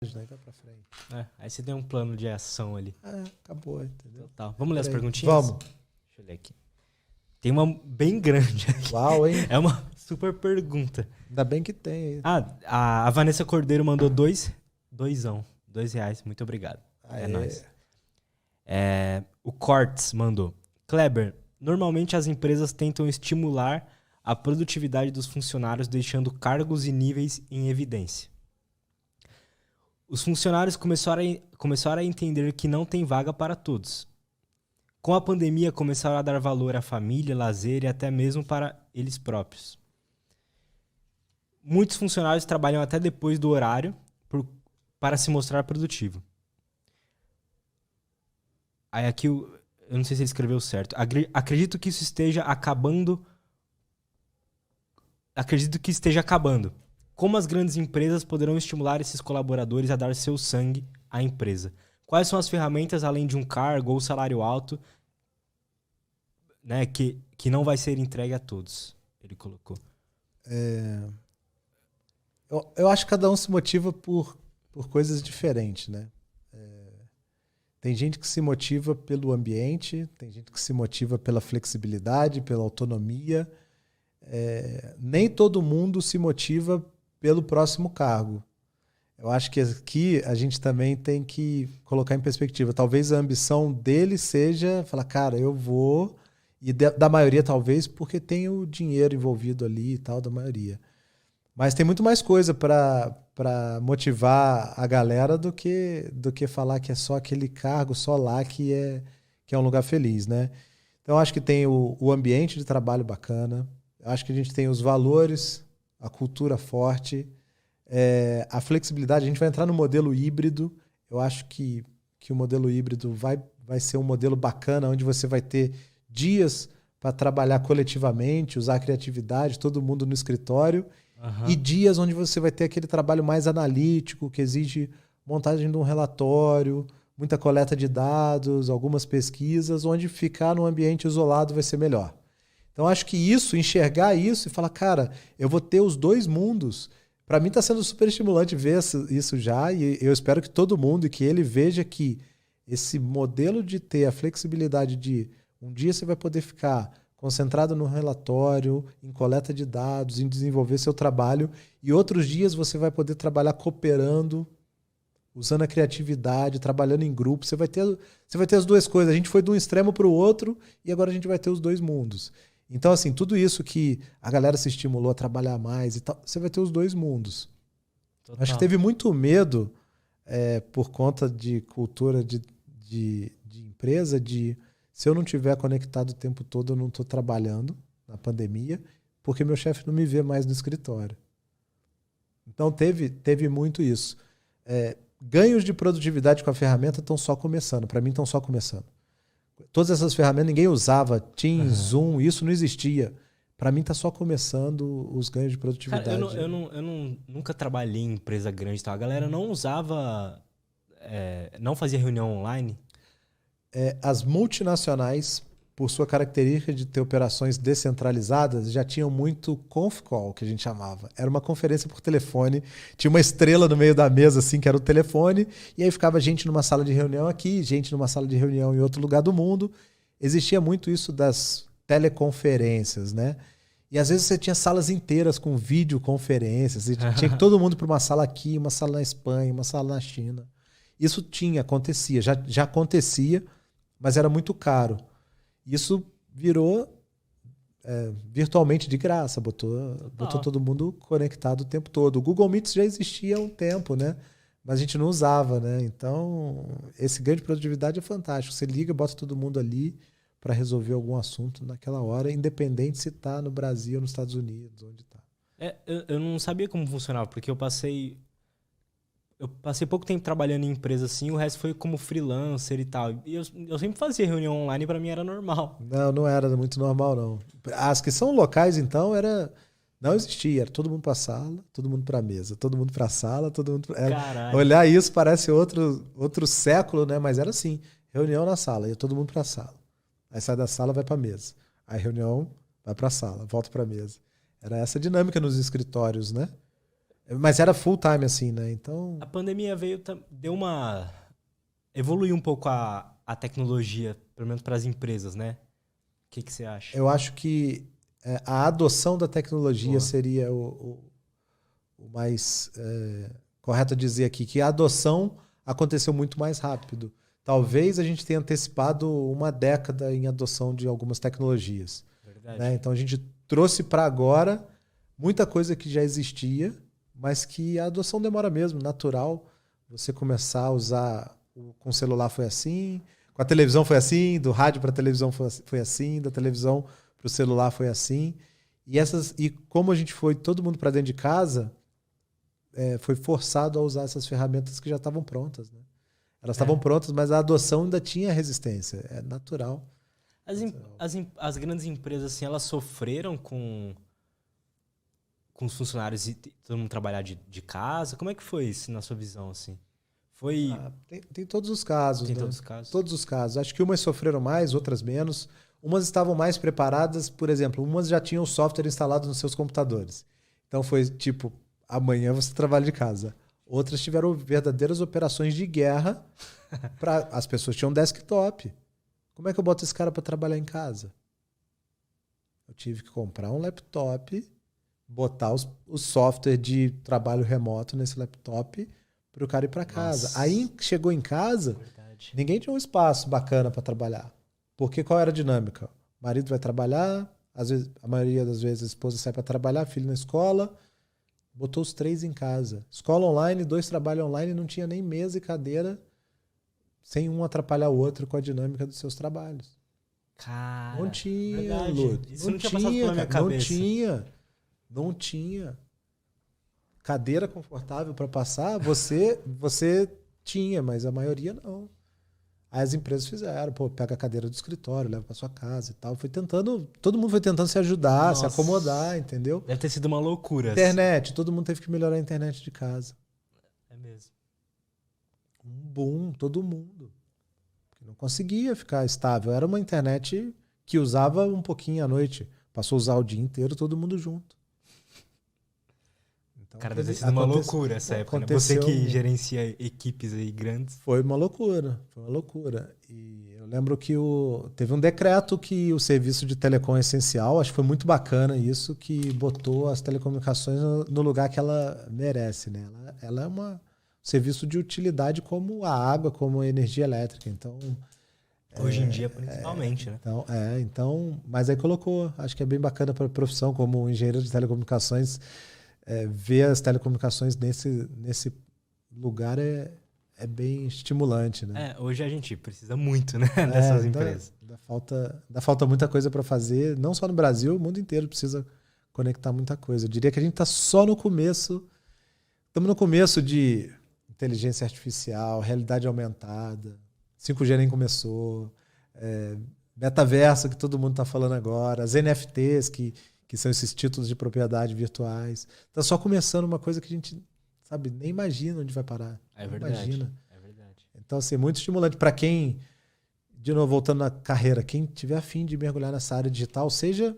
Daí vai pra frente. Aí você tem um plano de ação ali. Acabou, entendeu? Total. Vamos ler as perguntinhas? Vamos. Deixa eu ler aqui. Tem uma bem grande aqui. Uau, hein? É uma super pergunta. Ainda bem que tem aí. A Vanessa Cordeiro mandou R$2. Muito obrigado. É nóis. O Cortes mandou. Kleber, normalmente as empresas tentam estimular a produtividade dos funcionários deixando cargos e níveis em evidência. Os funcionários começaram a entender que não tem vaga para todos. Com a pandemia, começaram a dar valor à família, lazer e até mesmo para eles próprios. Muitos funcionários trabalham até depois do horário para se mostrar produtivo. Aí aqui, eu não sei se ele escreveu certo. Acredito que isso esteja acabando. Como as grandes empresas poderão estimular esses colaboradores a dar seu sangue à empresa? Quais são as ferramentas, além de um cargo ou salário alto, né, que não vai ser entregue a todos? Ele colocou. Eu acho que cada um se motiva por coisas diferentes, né? Tem gente que se motiva pelo ambiente, tem gente que se motiva pela flexibilidade, pela autonomia. Nem todo mundo se motiva pelo próximo cargo. Eu acho que aqui a gente também tem que colocar em perspectiva. Talvez a ambição dele seja falar, cara, eu vou... E da maioria, talvez, porque tem o dinheiro envolvido ali e tal, da maioria. Mas tem muito mais coisa para motivar a galera do que falar que é só aquele cargo, só lá que é um lugar feliz, né? Então, eu acho que tem o ambiente de trabalho bacana. Eu acho que a gente tem os valores, a cultura forte, a flexibilidade. A gente vai entrar no modelo híbrido. Eu acho que o modelo híbrido vai ser um modelo bacana, onde você vai ter dias para trabalhar coletivamente, usar a criatividade, todo mundo no escritório, e dias onde você vai ter aquele trabalho mais analítico, que exige montagem de um relatório, muita coleta de dados, algumas pesquisas, onde ficar num ambiente isolado vai ser melhor. Então, acho que enxergar isso e falar, cara, eu vou ter os dois mundos. Para mim está sendo super estimulante ver isso já, e eu espero que todo mundo, e que ele veja que esse modelo de ter a flexibilidade de um dia você vai poder ficar concentrado no relatório, em coleta de dados, em desenvolver seu trabalho, e outros dias você vai poder trabalhar cooperando, usando a criatividade, trabalhando em grupo. Você vai ter as duas coisas. A gente foi de um extremo para o outro e agora a gente vai ter os dois mundos. Então, assim, tudo isso que a galera se estimulou a trabalhar mais e tal, você vai ter os dois mundos. Total. Acho que teve muito medo por conta de cultura de empresa, se eu não estiver conectado o tempo todo, eu não estou trabalhando na pandemia, porque meu chefe não me vê mais no escritório. Então, teve muito isso. Ganhos de produtividade com a ferramenta estão só começando. Para mim, estão só começando. Todas essas ferramentas, ninguém usava. Teams, Zoom, isso não existia. Para mim, está só começando os ganhos de produtividade. Cara, eu nunca trabalhei em empresa grande. Tá? A galera não usava... não fazia reunião online? As multinacionais, por sua característica de ter operações descentralizadas, já tinham muito conf call, que a gente chamava. Era uma conferência por telefone, tinha uma estrela no meio da mesa, assim, que era o telefone, e aí ficava gente numa sala de reunião aqui, gente numa sala de reunião em outro lugar do mundo. Existia muito isso das teleconferências, né? E às vezes você tinha salas inteiras com videoconferências, e tinha que todo mundo para uma sala aqui, uma sala na Espanha, uma sala na China. Isso acontecia, já acontecia, mas era muito caro. Isso virou virtualmente de graça, botou todo mundo conectado o tempo todo. O Google Meet já existia há um tempo, né? Mas a gente não usava, né? Então, esse ganho de produtividade é fantástico. Você liga, bota todo mundo ali para resolver algum assunto naquela hora, independente se está no Brasil ou nos Estados Unidos, onde está. Eu não sabia como funcionava, porque eu passei pouco tempo trabalhando em empresa assim, o resto foi como freelancer e tal. E eu sempre fazia reunião online e pra mim era normal. Não era muito normal, não. As que são locais, então, não existia. Era todo mundo pra sala, todo mundo pra mesa, todo mundo pra sala, todo mundo... Olhar isso parece outro século, né? Mas era assim, reunião na sala, ia todo mundo pra sala. Aí sai da sala, vai pra mesa. Aí reunião, vai pra sala, volta pra mesa. Era essa dinâmica nos escritórios, né? Mas era full time, assim, né? Então... A pandemia evoluiu um pouco a tecnologia, pelo menos para as empresas, né? O que você acha? Eu acho que a adoção da tecnologia seria o mais correto dizer aqui, que a adoção aconteceu muito mais rápido. Talvez a gente tenha antecipado uma década em adoção de algumas tecnologias. Verdade. Né? Então a gente trouxe para agora muita coisa que já existia, mas que a adoção demora mesmo, natural. Você começar a usar com o celular foi assim, com a televisão foi assim, do rádio para a televisão foi assim, da televisão para o celular foi assim. E como a gente foi todo mundo para dentro de casa, foi forçado a usar essas ferramentas que já estavam prontas. Né? Elas estavam prontas, mas a adoção ainda tinha resistência. É natural. As grandes empresas, assim, elas sofreram com os funcionários e todo mundo trabalhar de casa? Como é que foi isso, na sua visão, assim? Tem todos os casos. Tem, né? Todos os casos. Todos os casos. Acho que umas sofreram mais, outras menos. Umas estavam mais preparadas, por exemplo, umas já tinham o software instalado nos seus computadores. Então foi tipo, amanhã você trabalha de casa. Outras tiveram verdadeiras operações de guerra. As pessoas tinham desktop. Como é que eu boto esse cara para trabalhar em casa? Eu tive que comprar um laptop, botar o software de trabalho remoto nesse laptop para o cara ir para casa. Nossa. Aí chegou em casa, ninguém tinha um espaço bacana para trabalhar. Porque qual era a dinâmica? O marido vai trabalhar, às vezes, a maioria das vezes a esposa sai para trabalhar, filho na escola, botou os 3 em casa. Escola online, 2 trabalham online, não tinha nem mesa e cadeira, sem um atrapalhar o outro com a dinâmica dos seus trabalhos. Cara, não tinha, Lúcio. Isso não tinha passado pela minha cabeça. Não tinha. Cadeira confortável para passar, você tinha, mas a maioria não. Aí as empresas fizeram, pega a cadeira do escritório, leva para sua casa e tal. Todo mundo foi tentando se ajudar, Nossa. Se acomodar, entendeu? Deve ter sido uma loucura. Internet, todo mundo teve que melhorar a internet de casa. É mesmo. Um boom, todo mundo. Não conseguia ficar estável. Era uma internet que usava um pouquinho à noite. Passou a usar o dia inteiro, todo mundo junto. Então, cara, deve ter sido uma loucura essa época, né? Você que gerencia equipes aí grandes. Foi uma loucura. E eu lembro que teve um decreto que o serviço de telecom é essencial, acho que foi muito bacana isso, que botou as telecomunicações no lugar que ela merece, né? Ela é um serviço de utilidade como a água, como a energia elétrica. Então, hoje em dia, principalmente, né? Então, mas aí colocou, acho que é bem bacana para a profissão, como engenheiro de telecomunicações, ver as telecomunicações nesse lugar é bem estimulante, né? Hoje a gente precisa muito, né, dessas empresas. Dá falta muita coisa para fazer, não só no Brasil, o mundo inteiro precisa conectar muita coisa. Eu diria que a gente está só no começo, estamos no começo de inteligência artificial, realidade aumentada, 5G nem começou, metaverso que todo mundo está falando agora, as NFTs que são esses títulos de propriedade virtuais. Está só começando uma coisa que a gente, sabe, nem imagina onde vai parar. É verdade. Imagina. É verdade. Então, assim, muito estimulante para quem, de novo, voltando na carreira, quem tiver a fim de mergulhar nessa área digital, seja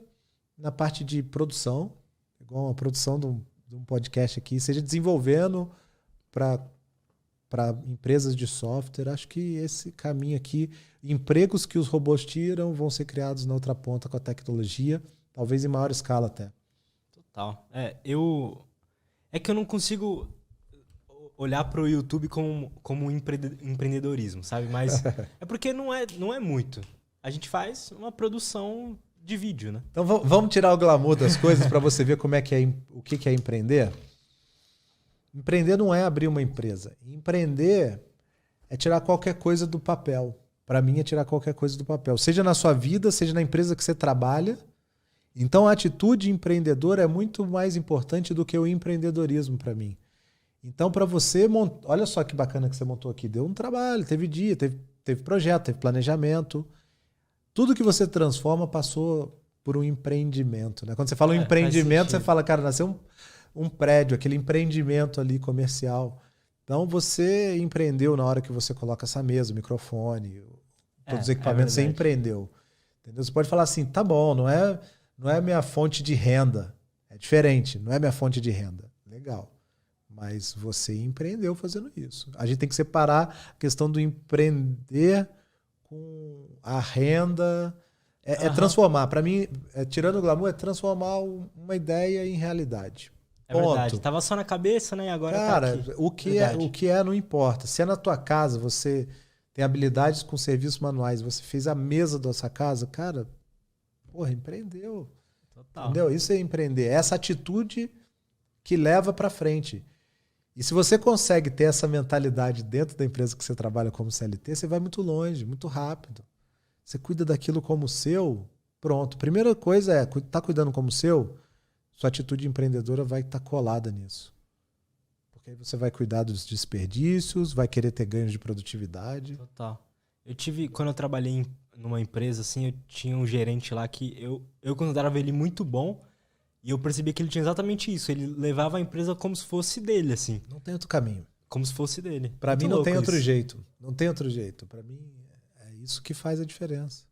na parte de produção, igual a produção de um podcast aqui, seja desenvolvendo para empresas de software. Acho que esse caminho aqui, empregos que os robôs tiram vão ser criados na outra ponta com a tecnologia, talvez em maior escala até. Total. É que eu não consigo olhar para o YouTube como empreendedorismo, sabe? Mas é porque não é muito. A gente faz uma produção de vídeo, né? Então vamos tirar o glamour das coisas para você ver como é que o que é empreender. Empreender não é abrir uma empresa. Empreender é tirar qualquer coisa do papel. Para mim é tirar qualquer coisa do papel. Seja na sua vida, seja na empresa que você trabalha. Então a atitude empreendedora é muito mais importante do que o empreendedorismo para mim. Então para você, olha só que bacana que você montou aqui. Deu um trabalho, teve dia, teve projeto, teve planejamento. Tudo que você transforma passou por um empreendimento, né? Quando você fala um empreendimento, você fala, cara, nasceu um prédio, aquele empreendimento ali comercial. Então você empreendeu na hora que você coloca essa mesa, o microfone, todos os equipamentos, você empreendeu. Entendeu? Você pode falar assim, tá bom, não é minha fonte de renda. É diferente, não é minha fonte de renda. Legal. Mas você empreendeu fazendo isso. A gente tem que separar a questão do empreender com a renda. É transformar. Para mim, tirando o glamour, é transformar uma ideia em realidade. É verdade. Tava só na cabeça, né? E agora cara, tá aqui. o que é não importa. Se é na tua casa, você tem habilidades com serviços manuais, você fez a mesa da sua casa, cara, porra, empreendeu. Total. Entendeu? Isso é empreender. Essa atitude que leva para frente. E se você consegue ter essa mentalidade dentro da empresa que você trabalha como CLT, você vai muito longe, muito rápido. Você cuida daquilo como seu, pronto. Primeira coisa é, tá cuidando como seu, sua atitude empreendedora vai estar colada nisso. Porque aí você vai cuidar dos desperdícios, vai querer ter ganhos de produtividade. Total. Quando eu trabalhei numa empresa, assim, eu tinha um gerente lá que eu considerava ele muito bom. E eu percebi que ele tinha exatamente isso. Ele levava a empresa como se fosse dele, assim. Não tem outro caminho. Como se fosse dele. Para mim não tem outro jeito. Não tem outro jeito. Para mim é isso que faz a diferença.